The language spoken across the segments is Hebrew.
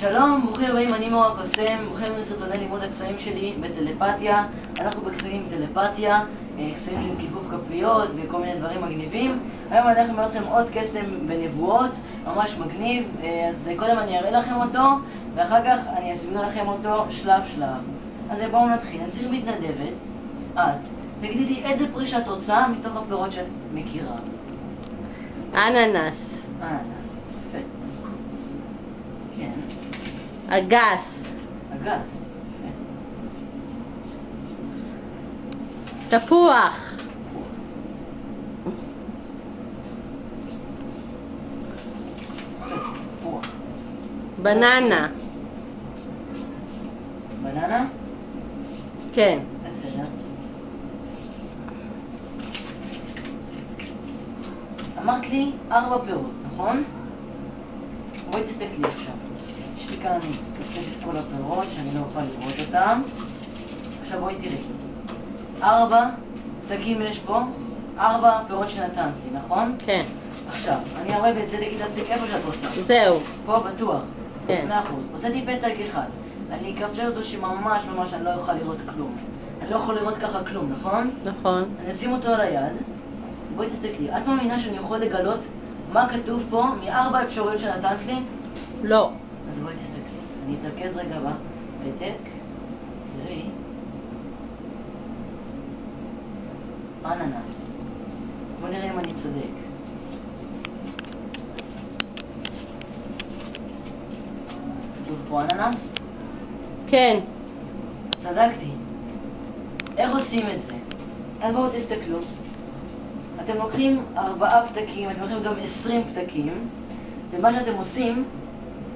שלום, ברוכים הבאים, אני מור הקוסם, ברוכים הבאים לסרטוני לימוד הקסמים שלי בטלפתיה. אנחנו בקסמים בטלפתיה, קסמים עם כיפוף כפיות וכל מיני דברים מגניבים. היום אני הולך ללמד אתכם עוד קסם בנבואות, ממש מגניב. אז קודם אני אראה לכם אותו, ואחר כך אני אסביר לכם אותו שלב שלב. אז בואו נתחיל. אני צריך מתנדבת. את, תגידי לי איזה פרי שאת רוצה מתוך הפירות שאת מכירה. אננס. אננס, יפה. כן. אגס. אגס, יפה. תפוח. תפוח. בננה. בננה? כן. בסדר. אמרת לי 4 פירות, נכון? בואי תסתכלי עכשיו. יש לי כאן, אני מקפצת את כל הפירות שאני לא אוכל לראות אותם. עכשיו בואי תראי. 4 פתקים יש פה, 4 פירות שנתנת לי, נכון? כן. עכשיו, אני אראה ואת זה תגיד להפסיק איפה שאת רוצה. זהו. פה בטוח. כן. 100%. הוצאתי פתק אחד. אני אקפצ'ר אותו שממש ממש אני לא אוכל לראות כלום. אני לא יכול לראות ככה כלום, נכון? נכון. אני אשים אותו על היד. בואי תסתכלי. את מאמינה שאני יכול לגלות מה כתוב פה מ4 אפשרויות שנתנת לי? לא. אז בואי תסתכלי. אני אתרכז רגע בפתק. תראי. אננס. בוא נראה אם אני צודק. כתוב פה אננס? כן. צדקתי. איך עושים את זה? אז בואו תסתכלו. אתם לוקחים 4 פתקים, אתם לוקחים גם 20 פתקים, ומה שאתם עושים,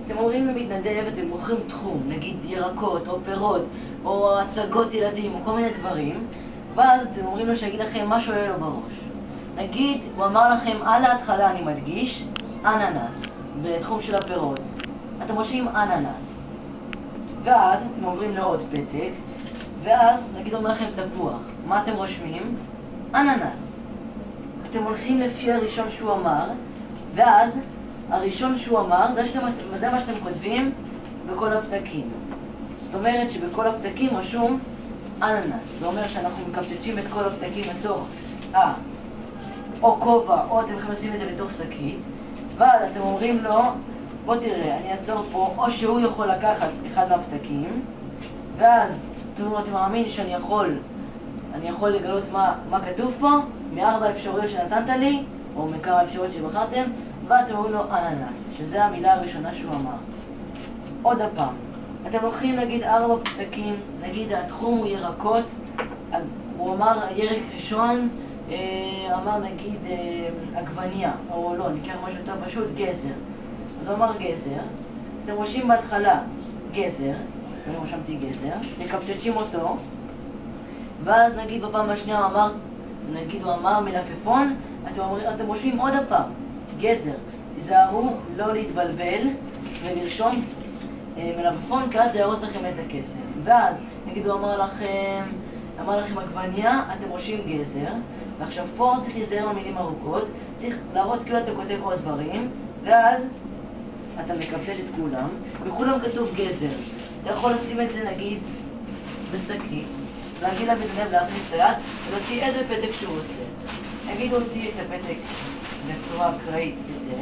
אתם אומרים למתנדב, אתם בוחרים תחום, נגיד ירקות, או פירות, או הצגות ילדים, או כל מיני דברים, ואז אתם אומרים לו שיגיד לכם מה שעולה לו בראש. נגיד, הוא אמר לכם, על ההתחלה אני מדגיש, אננס, בתחום של הפירות. אתם רושמים אננס. ואז אתם עוברים לעוד פתק, ואז נגיד אומר לכם תפוח. מה אתם רושמים? אננס. אתם הולכים לפי הראשון שהוא אמר, ואז הראשון שהוא אמר, זה מה שאתם כותבים בכל הפתקים. זאת אומרת שבכל הפתקים רשום אננס. זה אומר שאנחנו מקפצ'ים את כל הפתקים לתוך או כובע, או אתם יכולים לשים את זה בתוך שקית, ואז אתם אומרים לו, בוא תראה, אני אעצור פה, או שהוא יכול לקחת אחד מהפתקים, ואז אתם אומרים, אתם מאמין שאני יכול לגלות מה כתוב פה, מ4 אפשרויות שנתנת לי, או מכמה אפשרויות שבחרתם, ואתם אומרים לו אננס, שזה המילה הראשונה שהוא אמר. עוד הפעם, אתם לוקחים נגיד 4 פתקים, נגיד התחום הוא ירקות, אז הוא אמר ירק ראשון, אמר נגיד עגבניה, או לא, ניקח משהו יותר פשוט, גזר. אז הוא אמר גזר, אתם רושמים בהתחלה גזר, אני רושמתי גזר, מקפצ'צ'ים אותו, ואז נגיד בפעם השנייה הוא אמר, נגיד הוא אמר מלפפון, אתם רושמים עוד הפעם, גזר. תיזהרו לא להתבלבל ולרשום מלפפון, כי אז זה יהרוס לכם את הקסם. ואז נגיד הוא אמר לכם עגבניה, אתם רושמים גזר, ועכשיו פה צריך להיזהר במילים ארוכות, צריך להראות כאילו אתה כותב עוד דברים, ואז אתה מקפצ'ט את כולם, וכולם כתוב גזר. אתה יכול לשים את זה נגיד בשקית, להגיד למתנדב להכניס את היד ולהוציא איזה פתק שהוא רוצה. נגיד הוא הוציא את הפתק בצורה אקראית את זה,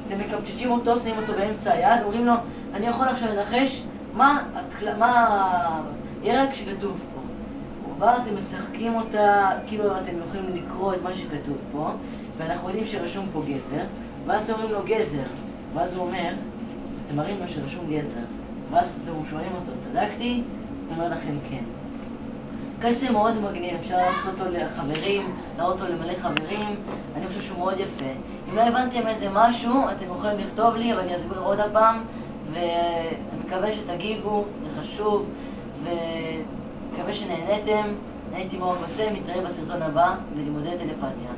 אתם מקפצ'צ'ים אותו, שמים אותו באמצע היד, אומרים לו, אני יכול עכשיו לנחש מה הירק שכתוב פה. ואז אתם משחקים אותה, כאילו אתם יכולים לקרוא את מה שכתוב פה, ואנחנו יודעים שרשום פה גזר, ואז אתם אומרים לו גזר, ואז הוא אומר, אתם מראים לו שרשום גזר, ואז אתם שואלים אותו, צדקתי? הוא אומר לכם כן. קסם מאוד מגניב, אפשר לעשות אותו לחברים, להראות אותו למלא חברים, אני חושב שהוא מאוד יפה. אם לא הבנתם איזה משהו, אתם יכולים לכתוב לי, אבל אני אסביר עוד הפעם, ואני מקווה שתגיבו, זה חשוב, ומקווה שנהנתם. הייתי מור הקוסם, נתראה בסרטון הבא בלימודי טלפתיה.